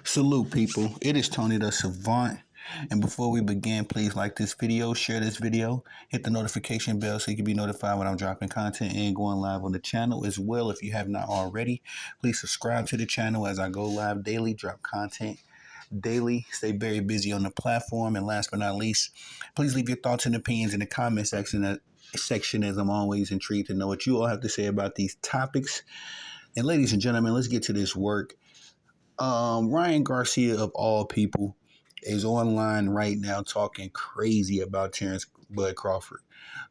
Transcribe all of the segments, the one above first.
Salute, people. It is Tony the Savant. And before we begin, please like this video, share this video, hit the notification bell so you can be notified when I'm dropping content and going live on the channel as well. If you have not already, please subscribe to the channel as I go live daily, drop content daily, stay very busy on the platform. And last but not least, please leave your thoughts and opinions in the comment section as I'm always intrigued to know what you all have to say about these topics. And ladies and gentlemen, let's get to this work. Ryan Garcia, of all people, is online right now talking crazy about Terence Bud Crawford,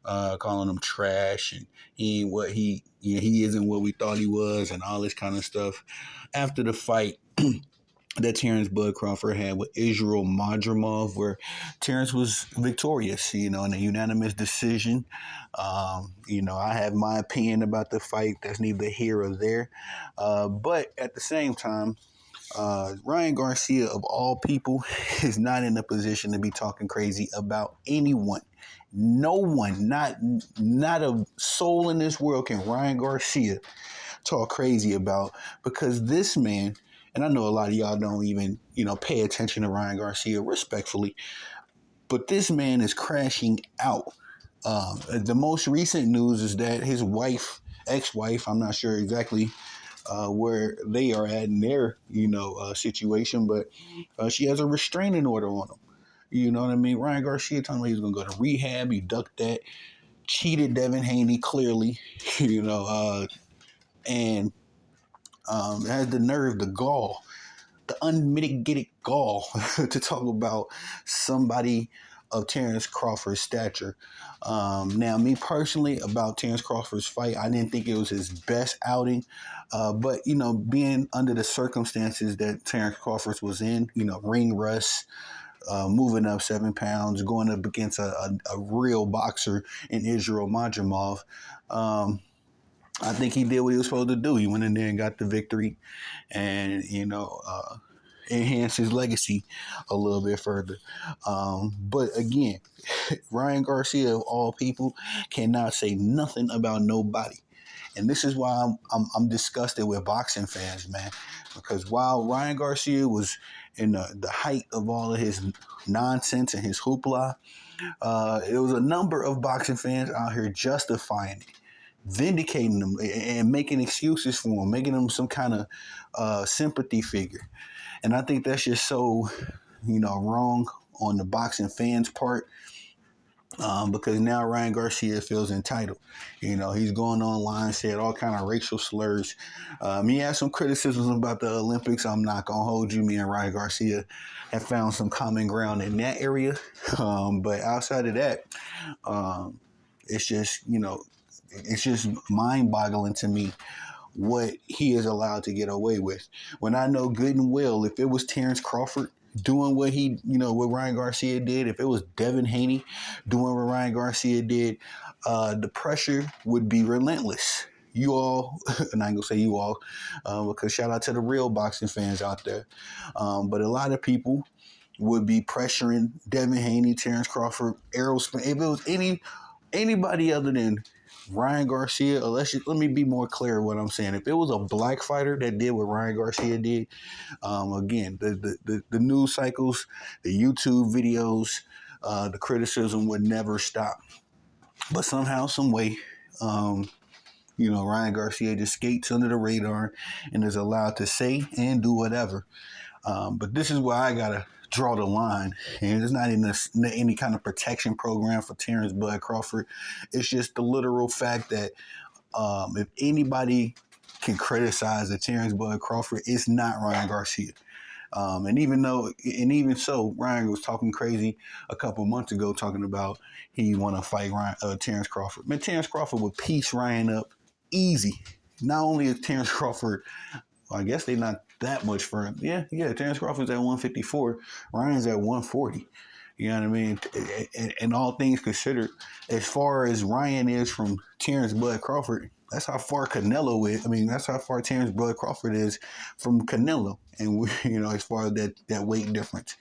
calling him trash and he ain't what he isn't what we thought he was and all this kind of stuff. After the fight that Terence Bud Crawford had with Israel Madrimov, where Terence was victorious, in a unanimous decision. I have my opinion about the fight. That's neither here or there. But at the same time, Ryan Garcia, of all people, is not in a position to be talking crazy about anyone. No one, not a soul in this world can Ryan Garcia talk crazy about, because this man, and I know a lot of y'all don't even, pay attention to Ryan Garcia respectfully, but this man is crashing out. The most recent news is that his ex-wife, I'm not sure exactly where they are at in their, situation, but she has a restraining order on him. You know what I mean? Ryan Garcia told me he was going to go to rehab. He ducked that, cheated Devin Haney clearly, and has the nerve, the gall, the unmitigated gall to talk about somebody of Terence Crawford's stature. Now, me personally, about Terence Crawford's fight, I didn't think it was his best outing. But, being under the circumstances that Terence Crawford was in, ring rust, moving up 7 pounds, going up against a real boxer in Israel Madrimov, I think he did what he was supposed to do. He went in there and got the victory and, enhance his legacy a little bit further. But again, Ryan Garcia, of all people, cannot say nothing about nobody. And this is why I'm disgusted with boxing fans, man. Because while Ryan Garcia was in the height of all of his nonsense and his hoopla, there was a number of boxing fans out here justifying it, vindicating them and making excuses for him, making him some kind of sympathy figure. And I think that's just so, wrong on the boxing fans' part. Because now Ryan Garcia feels entitled. He's going online, said all kind of racial slurs. He had some criticisms about the Olympics. I'm not going to hold you. Me and Ryan Garcia have found some common ground in that area. But outside of that, it's just, it's just mind-boggling to me what he is allowed to get away with. When I know good and well, if it was Terence Crawford doing what what Ryan Garcia did, if it was Devin Haney doing what Ryan Garcia did, the pressure would be relentless. You all, and I ain't gonna say you all, because shout out to the real boxing fans out there. But a lot of people would be pressuring Devin Haney, Terence Crawford, Errol Spence. If it was anybody other than Ryan Garcia, let me be more clear what I'm saying. If it was a black fighter that did what Ryan Garcia did, again, the news cycles, the YouTube videos, the criticism would never stop. But somehow, some way, Ryan Garcia just skates under the radar and is allowed to say and do whatever. But this is where I gotta draw the line, and it's not in any kind of protection program for Terence Bud Crawford. It's just the literal fact that if anybody can criticize the Terence Bud Crawford, it's not Ryan Garcia. And even so, Ryan was talking crazy a couple months ago, talking about he want to fight Terence Crawford. Man, Terence Crawford would piece Ryan up easy. Not only is Terence Crawford, I guess they're not that much for him. Yeah. Terence Crawford's at 154. Ryan's at 140. You know what I mean? And all things considered, as far as Ryan is from Terence Bud Crawford, that's how far Canelo is. I mean, that's how far Terence Bud Crawford is from Canelo. And, as far as that weight difference,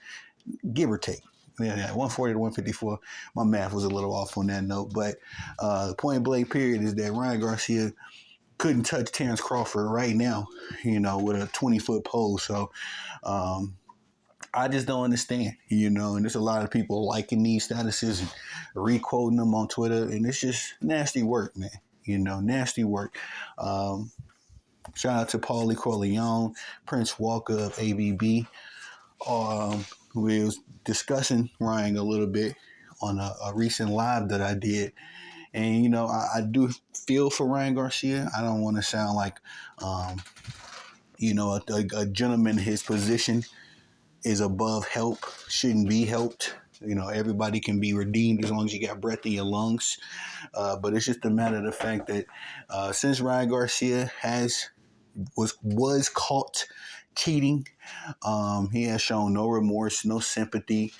give or take. Yeah, 140 to 154. My math was a little off on that note. But the point blank period is that Ryan Garcia couldn't touch Terence Crawford right now, with a 20-foot pole. So um, I just don't understand, and there's a lot of people liking these statuses and requoting them on Twitter, and it's just nasty work, man. Nasty work. Um, Shout out to Paulie Corleone, Prince Walker of ABB. We was discussing Ryan a little bit on a recent live that I did. And, I do feel for Ryan Garcia. I don't want to sound like, um, a gentleman in his position is above help, shouldn't be helped. Everybody can be redeemed as long as you got breath in your lungs. But it's just a matter of the fact that since Ryan Garcia was caught cheating, he has shown no remorse, no sympathy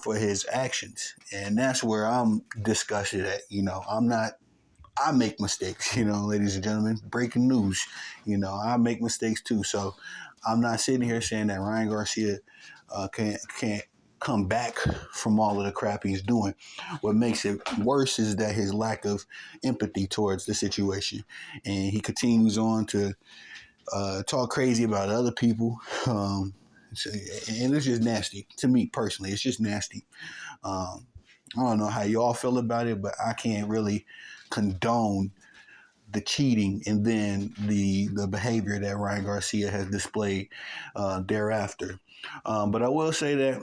for his actions, and that's where I'm disgusted at. I make mistakes, ladies and gentlemen. Breaking news, I make mistakes too. So I'm not sitting here saying that Ryan Garcia can't come back from all of the crap he's doing. What makes it worse is that his lack of empathy towards the situation, and he continues on to talk crazy about other people. And it's just nasty to me personally. It's just nasty. I don't know how y'all feel about it, but I can't really condone the cheating and then the behavior that Ryan Garcia has displayed thereafter. But I will say that,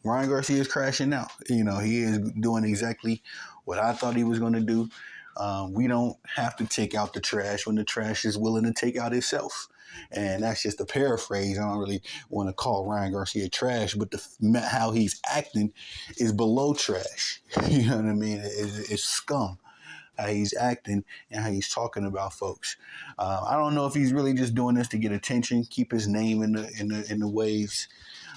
Ryan Garcia is crashing out. He is doing exactly what I thought he was going to do. We don't have to take out the trash when the trash is willing to take out itself. And that's just a paraphrase. I don't really want to call Ryan Garcia trash, but how he's acting is below trash. You know what I mean? It's scum how he's acting and how he's talking about folks. I don't know if he's really just doing this to get attention, keep his name in the waves,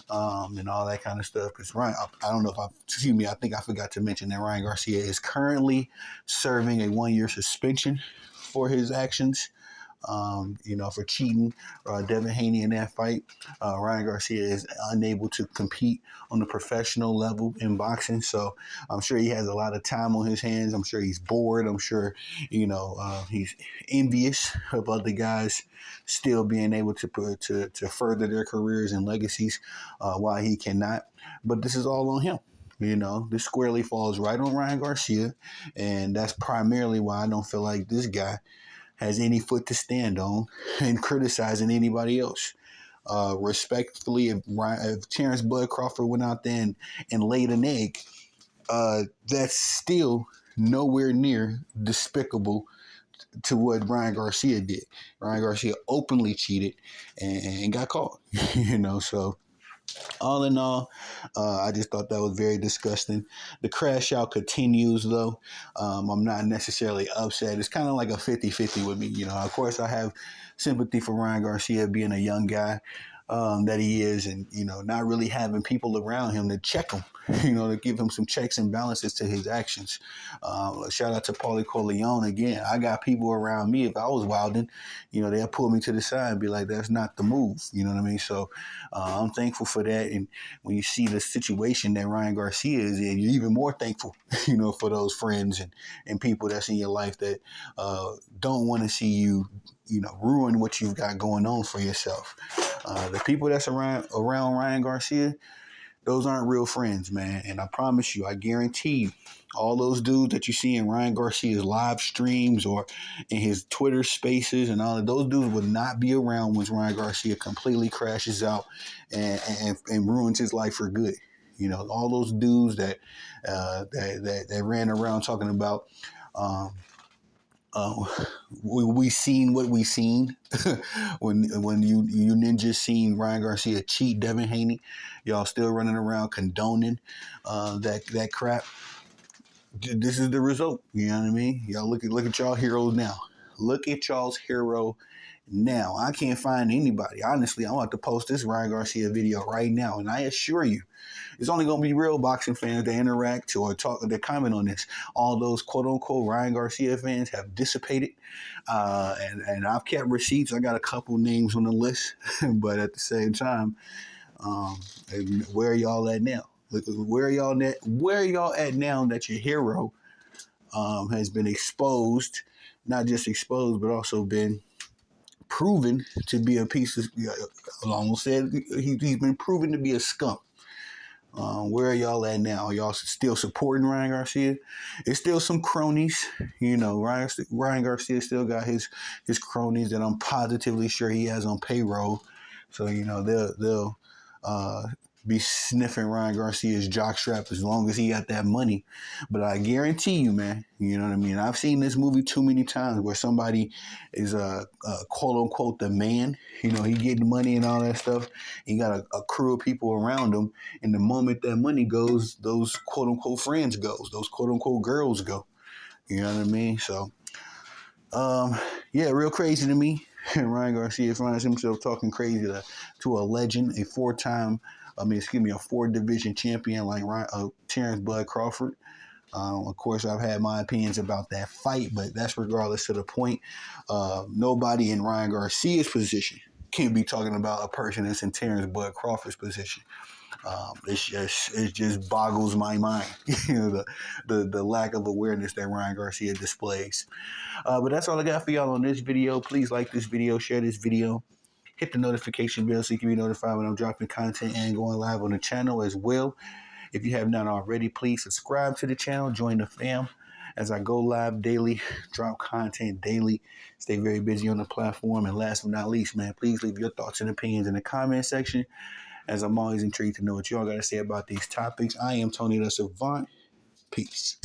and all that kind of stuff. Because Ryan, I don't know if I think I forgot to mention that Ryan Garcia is currently serving a 1-year suspension for his actions. For cheating Devin Haney in that fight. Ryan Garcia is unable to compete on the professional level in boxing. So I'm sure he has a lot of time on his hands. I'm sure he's bored. I'm sure, he's envious of other guys still being able to further their careers and legacies while he cannot. But this is all on him. This squarely falls right on Ryan Garcia. And that's primarily why I don't feel like this guy has any foot to stand on in criticizing anybody else. Respectfully, if Terence Bud Crawford went out there and laid an egg, that's still nowhere near despicable to what Ryan Garcia did. Ryan Garcia openly cheated and got caught. So all in all, I just thought that was very disgusting. The crash out continues, though. I'm not necessarily upset. It's kind of like a 50-50 with me. Of course, I have sympathy for Ryan Garcia being a young guy that he is, and, not really having people around him to check him, to give him some checks and balances to his actions. Shout out to Paulie Corleone again. I got people around me. If I was wilding, they'll pull me to the side and be like, that's not the move. You know what I mean? So I'm thankful for that. And when you see the situation that Ryan Garcia is in, you're even more thankful, for those friends and people that's in your life that don't want to see you, ruin what you've got going on for yourself. The people that's around Ryan Garcia, those aren't real friends, man. And I promise you, I guarantee you, all those dudes that you see in Ryan Garcia's live streams or in his Twitter spaces and all of those dudes would not be around once Ryan Garcia completely crashes out and ruins his life for good. All those dudes that ran around talking about we seen what we seen when you ninjas seen Ryan Garcia cheat Devin Haney. Y'all still running around condoning that crap. This is the result. You know what I mean? Y'all look at y'all heroes now. Look at y'all's hero now. I can't find anybody. Honestly, I'm about to post this Ryan Garcia video right now, and I assure you, it's only going to be real boxing fans that interact or talk, that comment on this. All those quote-unquote Ryan Garcia fans have dissipated, and I've kept receipts. I got a couple names on the list, but at the same time, where are y'all at now? Where are y'all at now that your hero has been exposed not just exposed, but also been proven to be a piece of, I almost said, he's been proven to be a skunk. Where are y'all at now? Are y'all still supporting Ryan Garcia? It's still some cronies. Ryan Garcia still got his cronies that I'm positively sure he has on payroll. So they'll uh, be sniffing Ryan Garcia's jockstrap as long as he got that money. But I guarantee you, man, you know what I mean? I've seen this movie too many times where somebody is quote unquote the man. He getting money and all that stuff. He got a crew of people around him, and the moment that money goes, those quote unquote friends goes, those quote unquote girls go. You know what I mean? So, um, yeah, real crazy to me. Ryan Garcia finds himself talking crazy to a legend, a a 4 division champion like Terence Bud Crawford. Of course, I've had my opinions about that fight, but that's regardless to the point. Nobody in Ryan Garcia's position can be talking about a person that's in Terence Bud Crawford's position. It just boggles my mind, the lack of awareness that Ryan Garcia displays. But that's all I got for y'all on this video. Please like this video, share this video, hit the notification bell so you can be notified when I'm dropping content and going live on the channel as well. If you have not already, please subscribe to the channel, join the fam as I go live daily, drop content daily, stay very busy on the platform. And last but not least, man, please leave your thoughts and opinions in the comment section, as I'm always intrigued to know what y'all got to say about these topics. I am Tony the Savant. Peace.